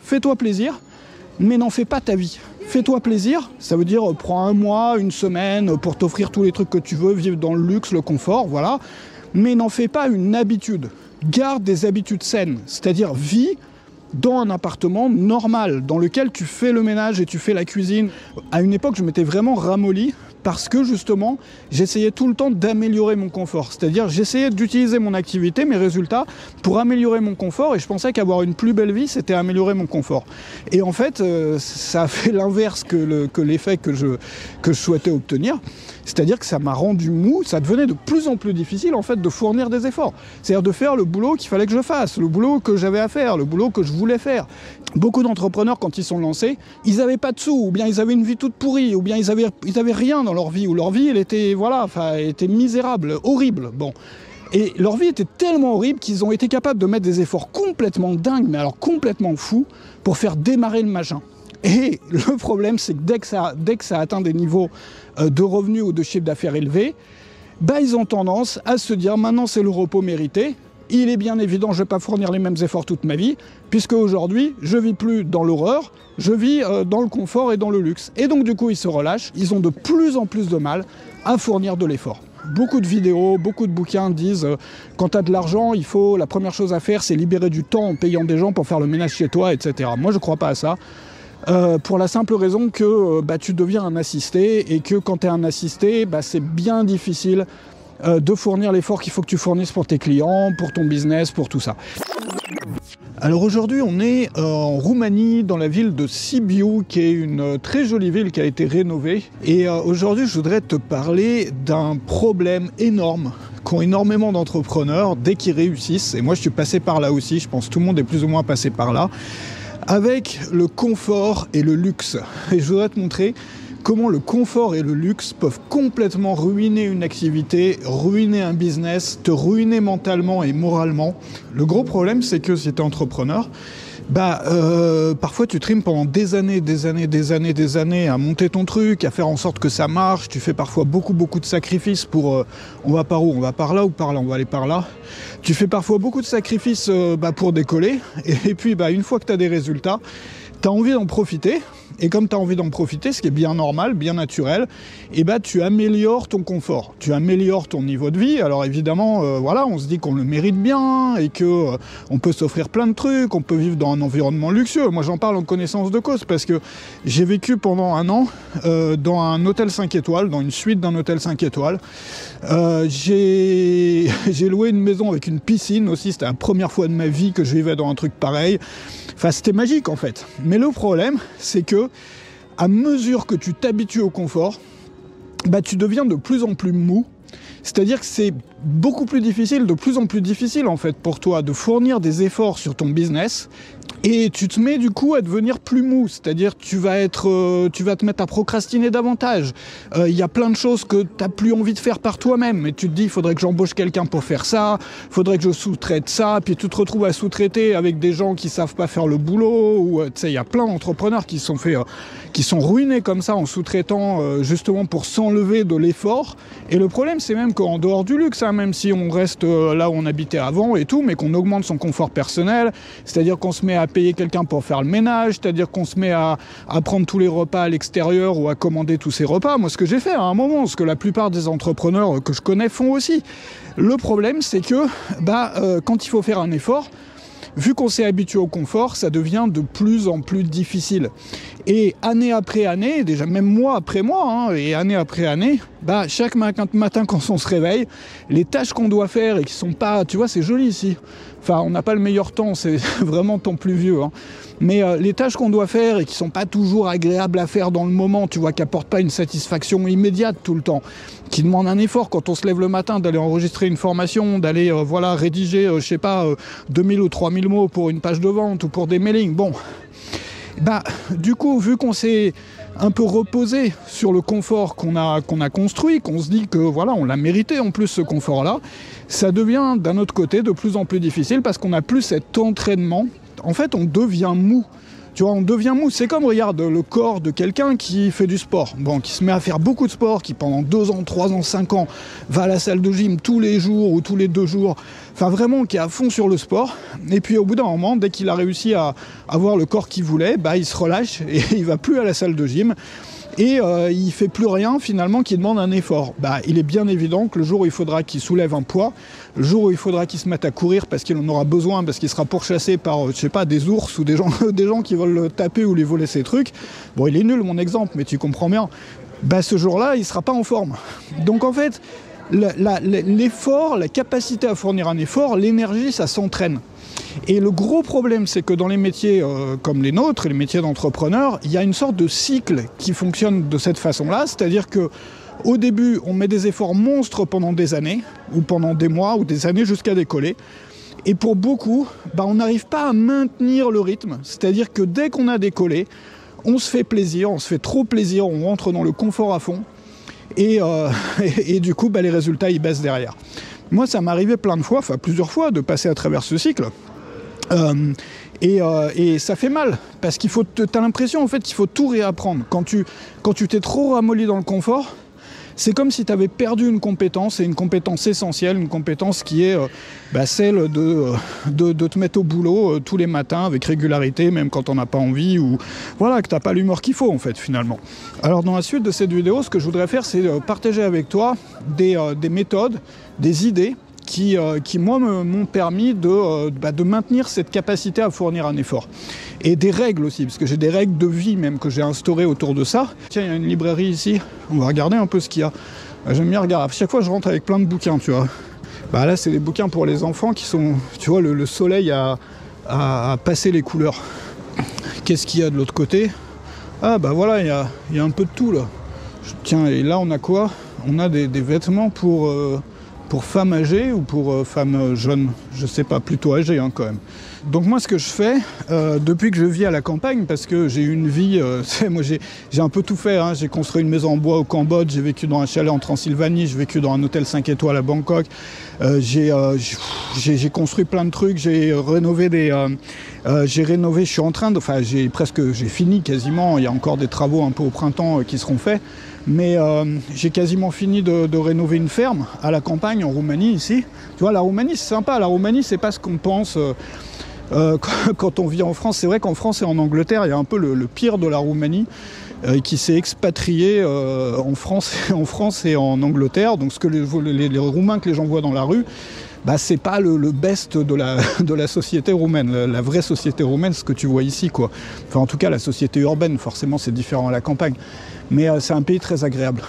fais-toi plaisir, mais n'en fais pas ta vie. Fais-toi plaisir, ça veut dire prends un mois, une semaine pour t'offrir tous les trucs que tu veux, vivre dans le luxe, le confort, voilà. Mais n'en fais pas une habitude. Garde des habitudes saines, c'est-à-dire vis dans un appartement normal, dans lequel tu fais le ménage et tu fais la cuisine. À une époque, je m'étais vraiment ramolli parce que justement, j'essayais tout le temps d'améliorer mon confort. C'est-à-dire, j'essayais d'utiliser mon activité, mes résultats, pour améliorer mon confort, et je pensais qu'avoir une plus belle vie, c'était améliorer mon confort. Et en fait, ça a fait l'inverse que l'effet que je souhaitais obtenir. C'est-à-dire que ça m'a rendu mou, ça devenait de plus en plus difficile en fait de fournir des efforts. C'est-à-dire de faire le boulot qu'il fallait que je fasse, le boulot que j'avais à faire, le boulot que je voulais faire. Beaucoup d'entrepreneurs, quand ils sont lancés, ils n'avaient pas de sous, ou bien ils avaient une vie toute pourrie, ou bien ils avaient rien dans leur vie, ou leur vie elle était, voilà, était misérable, horrible. Bon. Et leur vie était tellement horrible qu'ils ont été capables de mettre des efforts complètement dingues, mais alors complètement fous, pour faire démarrer le machin. Et le problème, c'est que dès que ça atteint des niveaux de revenus ou de chiffre d'affaires élevés, bah, ils ont tendance à se dire maintenant c'est le repos mérité. Il est bien évident, je ne vais pas fournir les mêmes efforts toute ma vie, puisque aujourd'hui, je ne vis plus dans l'horreur, je vis dans le confort et dans le luxe. Et donc du coup, ils se relâchent, ils ont de plus en plus de mal à fournir de l'effort. Beaucoup de vidéos, beaucoup de bouquins disent quand tu as de l'argent, la première chose à faire, c'est libérer du temps en payant des gens pour faire le ménage chez toi, etc. Moi, je ne crois pas à ça. Pour la simple raison que tu deviens un assisté et que quand tu es un assisté, c'est bien difficile de fournir l'effort qu'il faut que tu fournisses pour tes clients, pour ton business, pour tout ça. Alors aujourd'hui, on est en Roumanie, dans la ville de Sibiu, qui est une très jolie ville qui a été rénovée. Et aujourd'hui, je voudrais te parler d'un problème énorme qu'ont énormément d'entrepreneurs dès qu'ils réussissent. Et moi, je suis passé par là aussi, je pense que tout le monde est plus ou moins passé par là, avec le confort et le luxe. Et je voudrais te montrer comment le confort et le luxe peuvent complètement ruiner une activité, ruiner un business, te ruiner mentalement et moralement. Le gros problème, c'est que si tu es entrepreneur, parfois tu trimes pendant des années à monter ton truc, à faire en sorte que ça marche. Tu fais parfois beaucoup de sacrifices pour on va par où, on va par là ou par là, on va aller par là. Tu fais parfois beaucoup de sacrifices pour décoller. Et puis une fois que tu as des résultats, tu as envie d'en profiter. Et comme tu as envie d'en profiter, ce qui est bien normal, bien naturel, tu améliores ton confort, tu améliores ton niveau de vie. Alors évidemment, on se dit qu'on le mérite bien et que on peut s'offrir plein de trucs, on peut vivre dans un environnement luxueux. Moi, j'en parle en connaissance de cause parce que j'ai vécu pendant un an dans un hôtel 5 étoiles, dans une suite d'un hôtel 5 étoiles. J'ai loué une maison avec une piscine aussi. C'était la première fois de ma vie que je vivais dans un truc pareil. Enfin, c'était magique en fait. Mais le problème, c'est que à mesure que tu t'habitues au confort, tu deviens de plus en plus mou. C'est-à-dire que c'est beaucoup plus difficile, de plus en plus difficile en fait pour toi de fournir des efforts sur ton business. Et tu te mets du coup à devenir plus mou, c'est-à-dire tu vas te mettre à procrastiner davantage. Il y a plein de choses que tu n'as plus envie de faire par toi-même. Et tu te dis, il faudrait que j'embauche quelqu'un pour faire ça, il faudrait que je sous-traite ça, puis tu te retrouves à sous-traiter avec des gens qui ne savent pas faire le boulot. Ou il y a plein d'entrepreneurs qui sont ruinés comme ça en sous-traitant justement pour s'enlever de l'effort. Et le problème, c'est même qu'en dehors du luxe, même si on reste là où on habitait avant et tout, mais qu'on augmente son confort personnel, c'est-à-dire qu'on se met à payer quelqu'un pour faire le ménage, c'est-à-dire qu'on se met à prendre tous les repas à l'extérieur ou à commander tous ces repas. Moi, ce que j'ai fait à un moment, ce que la plupart des entrepreneurs que je connais font aussi. Le problème, c'est que quand il faut faire un effort, vu qu'on s'est habitué au confort, ça devient de plus en plus difficile. Et année après année, déjà même mois après mois, et année après année, chaque matin quand on se réveille, les tâches qu'on doit faire et qui sont pas, tu vois, c'est joli ici. Enfin, on n'a pas le meilleur temps, c'est vraiment temps pluvieux. Mais les tâches qu'on doit faire et qui sont pas toujours agréables à faire dans le moment, tu vois, qui apportent pas une satisfaction immédiate tout le temps, qui demandent un effort quand on se lève le matin d'aller enregistrer une formation, d'aller rédiger, 2000 ou 3000 mots pour une page de vente ou pour des mailings. Bon, du coup, vu qu'on s'est un peu reposé sur le confort qu'on a construit, qu'on se dit que on l'a mérité en plus ce confort-là, ça devient d'un autre côté de plus en plus difficile parce qu'on n'a plus cet entraînement. En fait, on devient mou. Tu vois, on devient mou. C'est comme, regarde, le corps de quelqu'un qui fait du sport. Bon, qui se met à faire beaucoup de sport, qui pendant 2 ans, 3 ans, 5 ans, va à la salle de gym tous les jours ou tous les 2 jours. Enfin, vraiment, qui est à fond sur le sport. Et puis, au bout d'un moment, dès qu'il a réussi à avoir le corps qu'il voulait, bah, il se relâche et il va plus à la salle de gym. Et il fait plus rien finalement qui demande un effort. Bah, il est bien évident que le jour où il faudra qu'il soulève un poids, le jour où il faudra qu'il se mette à courir parce qu'il en aura besoin, parce qu'il sera pourchassé par, je sais pas, des ours ou des gens qui veulent le taper ou lui voler ses trucs. Bon, il est nul mon exemple, mais tu comprends bien. Bah, ce jour-là, il sera pas en forme. Donc en fait, l'effort, la capacité à fournir un effort, l'énergie, ça s'entraîne. Et le gros problème, c'est que dans les métiers comme les nôtres, les métiers d'entrepreneurs, il y a une sorte de cycle qui fonctionne de cette façon-là, c'est-à-dire que au début, on met des efforts monstres pendant des années, ou pendant des mois, ou des années jusqu'à décoller. Et pour beaucoup, bah, on n'arrive pas à maintenir le rythme, c'est-à-dire que dès qu'on a décollé, on se fait plaisir, on se fait trop plaisir, on rentre dans le confort à fond, et du coup, bah, les résultats, ils baissent derrière. Moi, ça m'est arrivé plein de fois, enfin plusieurs fois, de passer à travers ce cycle. Et ça fait mal, parce qu'il faut, t'as l'impression en fait qu'il faut tout réapprendre. Quand tu t'es trop ramolli dans le confort, c'est comme si tu avais perdu une compétence, et une compétence essentielle, une compétence qui est celle de te mettre au boulot tous les matins avec régularité, même quand on n'a pas envie, ou voilà, que tu n'as pas l'humeur qu'il faut en fait finalement. Alors dans la suite de cette vidéo, ce que je voudrais faire, c'est partager avec toi des méthodes, des idées qui moi, m'ont permis de maintenir cette capacité à fournir un effort. Et des règles aussi, parce que j'ai des règles de vie même que j'ai instaurées autour de ça. Tiens, il y a une librairie ici, on va regarder un peu ce qu'il y a. J'aime bien regarder, à chaque fois je rentre avec plein de bouquins, tu vois. Bah là, c'est des bouquins pour les enfants qui sont, tu vois, le soleil a passé les couleurs. Qu'est-ce qu'il y a de l'autre côté? Ah bah voilà, il y a un peu de tout là. Tiens, et là on a quoi? On a des vêtements pour femmes âgées ou pour femmes jeunes, je sais pas, plutôt âgées quand même. Donc moi ce que je fais, depuis que je vis à la campagne, parce que j'ai eu une vie, moi j'ai un peu tout fait, hein. J'ai construit une maison en bois au Cambodge, j'ai vécu dans un chalet en Transylvanie, j'ai vécu dans un hôtel 5 étoiles à Bangkok, j'ai construit plein de trucs, j'ai rénové je suis en train de, enfin j'ai fini quasiment, il y a encore des travaux un peu au printemps qui seront faits, mais j'ai quasiment fini de rénover une ferme à la campagne en Roumanie ici. Tu vois, la Roumanie c'est sympa, la Roumanie c'est pas ce qu'on pense quand on vit en France. C'est vrai qu'en France et en Angleterre, il y a un peu le pire de la Roumanie qui s'est expatrié en France et en Angleterre. Donc ce que les Roumains que les gens voient dans la rue, bah, c'est pas le best de la société roumaine. La vraie société roumaine, ce que tu vois ici, quoi. Enfin, en tout cas, la société urbaine, forcément, c'est différent à la campagne. Mais c'est un pays très agréable.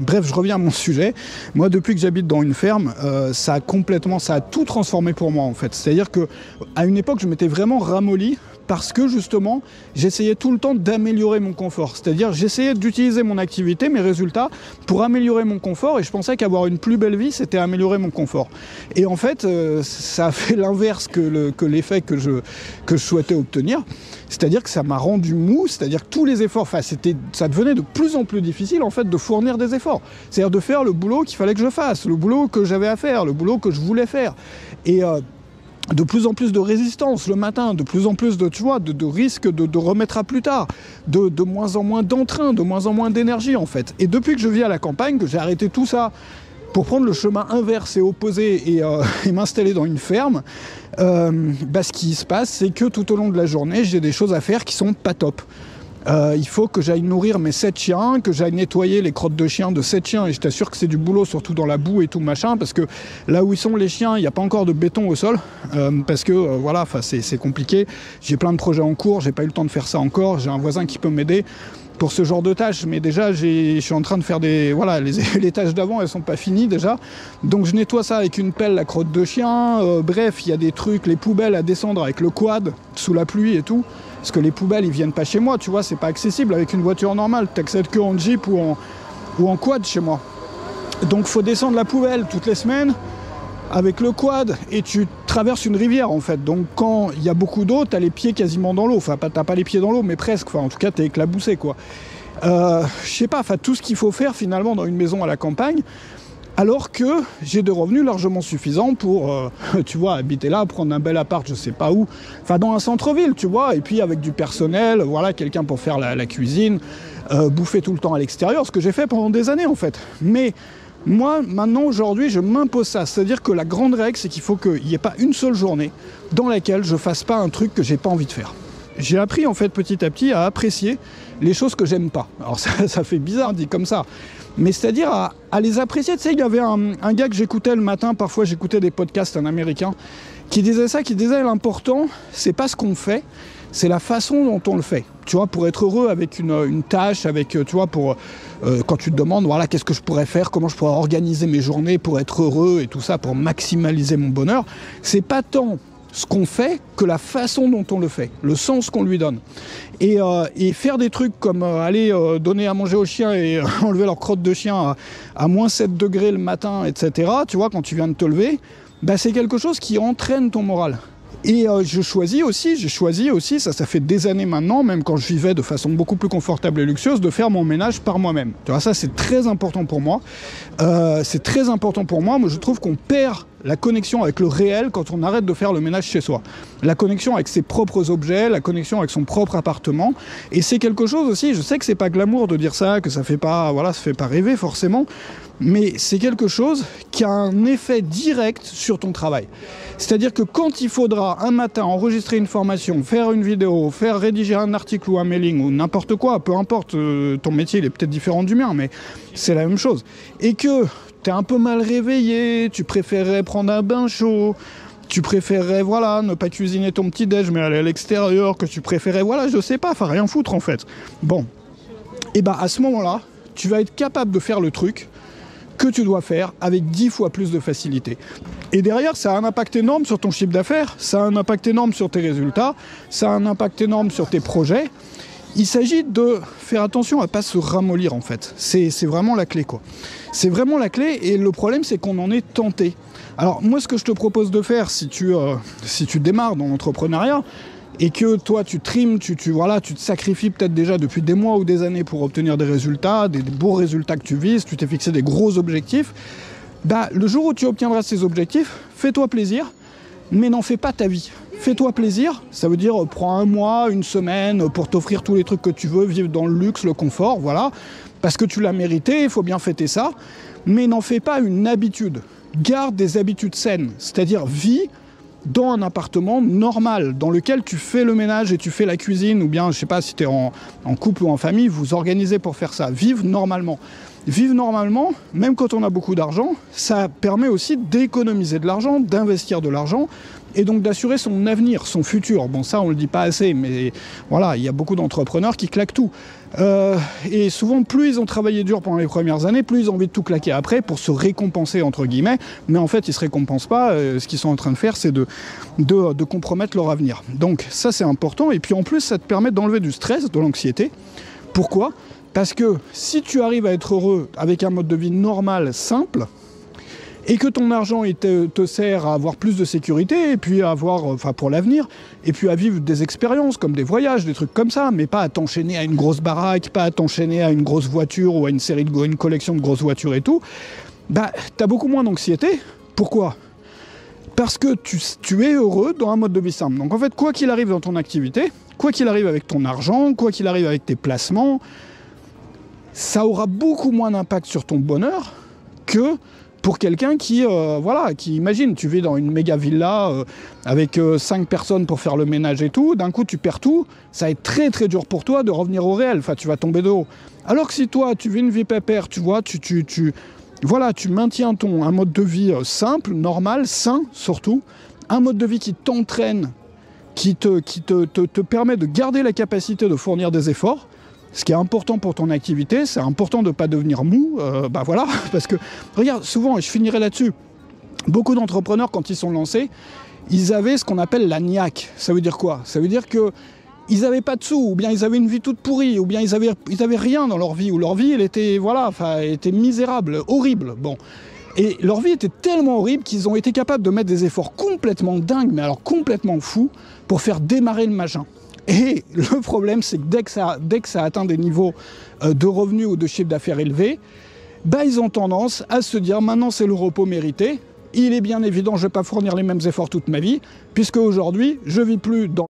Bref, je reviens à mon sujet. Moi, depuis que j'habite dans une ferme, ça a tout transformé pour moi, en fait. C'est-à-dire qu'à une époque, je m'étais vraiment ramolli parce que, justement, j'essayais tout le temps d'améliorer mon confort. C'est-à-dire, j'essayais d'utiliser mon activité, mes résultats, pour améliorer mon confort, et je pensais qu'avoir une plus belle vie, c'était améliorer mon confort. Et en fait, ça a fait l'inverse que l'effet que je souhaitais obtenir. C'est-à-dire que ça m'a rendu mou, c'est-à-dire que tous les efforts, ça devenait de plus en plus difficile en fait de fournir des efforts. C'est-à-dire de faire le boulot qu'il fallait que je fasse, le boulot que j'avais à faire, le boulot que je voulais faire. Et de plus en plus de résistance le matin, de plus en plus de risques de remettre à plus tard, de moins en moins d'entrain, de moins en moins d'énergie en fait. Et depuis que je vis à la campagne, que j'ai arrêté tout ça pour prendre le chemin inverse et opposé et m'installer dans une ferme, ce qui se passe, c'est que tout au long de la journée, j'ai des choses à faire qui sont pas top. Il faut que j'aille nourrir mes 7 chiens, que j'aille nettoyer les crottes de chiens de 7 chiens, et je t'assure que c'est du boulot, surtout dans la boue et tout machin, parce que là où ils sont les chiens, il n'y a pas encore de béton au sol, parce que voilà, c'est compliqué. J'ai plein de projets en cours, j'ai pas eu le temps de faire ça encore, j'ai un voisin qui peut m'aider pour ce genre de tâches, mais déjà je suis en train de faire les tâches d'avant, elles sont pas finies déjà, donc je nettoie ça avec une pelle, la crotte de chien, bref, il y a des trucs, les poubelles à descendre avec le quad, sous la pluie et tout, parce que les poubelles, ils viennent pas chez moi, tu vois, c'est pas accessible avec une voiture normale, t'accèdes que en Jeep ou en quad chez moi. Donc faut descendre la poubelle toutes les semaines, avec le quad, et tu traverses une rivière en fait. Donc quand il y a beaucoup d'eau, t'as les pieds quasiment dans l'eau. Enfin, t'as pas les pieds dans l'eau, mais presque. Enfin, en tout cas, t'es éclaboussé quoi. Je sais pas, enfin tout ce qu'il faut faire finalement dans une maison à la campagne. Alors que j'ai des revenus largement suffisants pour, tu vois, habiter là, prendre un bel appart, je sais pas où, enfin dans un centre-ville, tu vois, et puis avec du personnel, voilà, quelqu'un pour faire la cuisine, bouffer tout le temps à l'extérieur, ce que j'ai fait pendant des années en fait. Mais moi, maintenant, aujourd'hui, je m'impose ça. C'est-à-dire que la grande règle, c'est qu'il faut qu'il n'y ait pas une seule journée dans laquelle je fasse pas un truc que j'ai pas envie de faire. J'ai appris en fait petit à petit à apprécier les choses que j'aime pas. Alors ça fait bizarre dit comme ça, mais c'est-à-dire à les apprécier. Tu sais, il y avait un gars que j'écoutais le matin, parfois j'écoutais des podcasts, un américain, qui disait ça, qui disait l'important, c'est pas ce qu'on fait, c'est la façon dont on le fait. Tu vois, pour être heureux avec une tâche, avec, tu vois, pour quand tu te demandes, voilà, qu'est-ce que je pourrais faire, comment je pourrais organiser mes journées pour être heureux et tout ça, pour maximaliser mon bonheur, c'est pas tant ce qu'on fait que la façon dont on le fait, le sens qu'on lui donne. Et faire des trucs comme aller donner à manger aux chiens et enlever leur crotte de chien à moins 7 degrés le matin, etc., tu vois, quand tu viens de te lever, bah, c'est quelque chose qui entraîne ton moral. Et j'ai choisi aussi, ça fait des années maintenant, même quand je vivais de façon beaucoup plus confortable et luxueuse, de faire mon ménage par moi-même. Tu vois, ça c'est très important pour moi. C'est très important pour moi. Moi, je trouve qu'on perd la connexion avec le réel quand on arrête de faire le ménage chez soi. La connexion avec ses propres objets, la connexion avec son propre appartement. Et c'est quelque chose aussi, je sais que c'est pas glamour de dire ça, que ça fait pas rêver forcément, mais c'est quelque chose qui a un effet direct sur ton travail. C'est-à-dire que quand il faudra un matin enregistrer une formation, faire une vidéo, faire rédiger un article ou un mailing ou n'importe quoi, peu importe, ton métier il est peut-être différent du mien, mais c'est la même chose. Et que t'es un peu mal réveillé, tu préférerais prendre un bain chaud, tu préférerais, voilà, ne pas cuisiner ton petit-déj mais aller à l'extérieur, que tu préférerais, voilà, je sais pas, enfin rien foutre en fait. Bon, et bah à ce moment-là, tu vas être capable de faire le truc que tu dois faire avec 10 fois plus de facilité. Et derrière, ça a un impact énorme sur ton chiffre d'affaires, ça a un impact énorme sur tes résultats, ça a un impact énorme sur tes projets. Il s'agit de faire attention à ne pas se ramollir en fait. C'est vraiment la clé quoi. C'est vraiment la clé et le problème c'est qu'on en est tenté. Alors moi ce que je te propose de faire si tu démarres dans l'entrepreneuriat et que toi tu trimes, tu te sacrifies peut-être déjà depuis des mois ou des années pour obtenir des résultats, des beaux résultats que tu vises, tu t'es fixé des gros objectifs, bah, le jour où tu obtiendras ces objectifs, fais-toi plaisir, mais n'en fais pas ta vie. Fais-toi plaisir, ça veut dire prends un mois, une semaine pour t'offrir tous les trucs que tu veux, vivre dans le luxe, le confort, voilà, parce que tu l'as mérité, il faut bien fêter ça, mais n'en fais pas une habitude. Garde des habitudes saines, c'est-à-dire vis dans un appartement normal, dans lequel tu fais le ménage et tu fais la cuisine, ou bien, je sais pas, si tu es en couple ou en famille, vous organisez pour faire ça. Vive normalement. Vivre normalement, même quand on a beaucoup d'argent, ça permet aussi d'économiser de l'argent, d'investir de l'argent, et donc d'assurer son avenir, son futur. Bon, ça, on le dit pas assez, mais voilà, il y a beaucoup d'entrepreneurs qui claquent tout. Et souvent, plus ils ont travaillé dur pendant les premières années, plus ils ont envie de tout claquer après pour se récompenser, entre guillemets. Mais en fait, ils se récompensent pas. Ce qu'ils sont en train de faire, c'est de compromettre leur avenir. Donc ça, c'est important. Et puis en plus, ça te permet d'enlever du stress, de l'anxiété. Pourquoi ? Parce que si tu arrives à être heureux avec un mode de vie normal, simple, et que ton argent il te sert à avoir plus de sécurité, et puis à avoir, enfin pour l'avenir, et puis à vivre des expériences comme des voyages, des trucs comme ça, mais pas à t'enchaîner à une grosse baraque, pas à t'enchaîner à une grosse voiture ou à une collection de grosses voitures et tout, bah t'as beaucoup moins d'anxiété. Pourquoi ? Parce que tu es heureux dans un mode de vie simple. Donc en fait, quoi qu'il arrive dans ton activité, quoi qu'il arrive avec ton argent, quoi qu'il arrive avec tes placements, ça aura beaucoup moins d'impact sur ton bonheur que pour quelqu'un qui imagine, tu vis dans une méga villa avec 5 personnes pour faire le ménage et tout, d'un coup tu perds tout, ça va être très très dur pour toi de revenir au réel, enfin tu vas tomber de haut. Alors que si toi tu vis une vie pépère, tu vois, tu maintiens un mode de vie simple, normal, sain surtout, un mode de vie qui t'entraîne, qui te permet de garder la capacité de fournir des efforts. Ce qui est important pour ton activité, c'est important de ne pas devenir mou, parce que, regarde, souvent, et je finirai là-dessus, beaucoup d'entrepreneurs, quand ils sont lancés, ils avaient ce qu'on appelle la niaque. Ça veut dire quoi ? Ça veut dire qu'ils n'avaient pas de sous, ou bien ils avaient une vie toute pourrie, ou bien ils avaient rien dans leur vie, ou leur vie, elle était, était misérable, horrible, bon. Et leur vie était tellement horrible qu'ils ont été capables de mettre des efforts complètement dingues, mais alors complètement fous, pour faire démarrer le machin. Et le problème, c'est que dès que ça atteint des niveaux de revenus ou de chiffre d'affaires élevés, bah, ils ont tendance à se dire maintenant c'est le repos mérité. Il est bien évident, je ne vais pas fournir les mêmes efforts toute ma vie, puisque aujourd'hui, je ne vis plus dans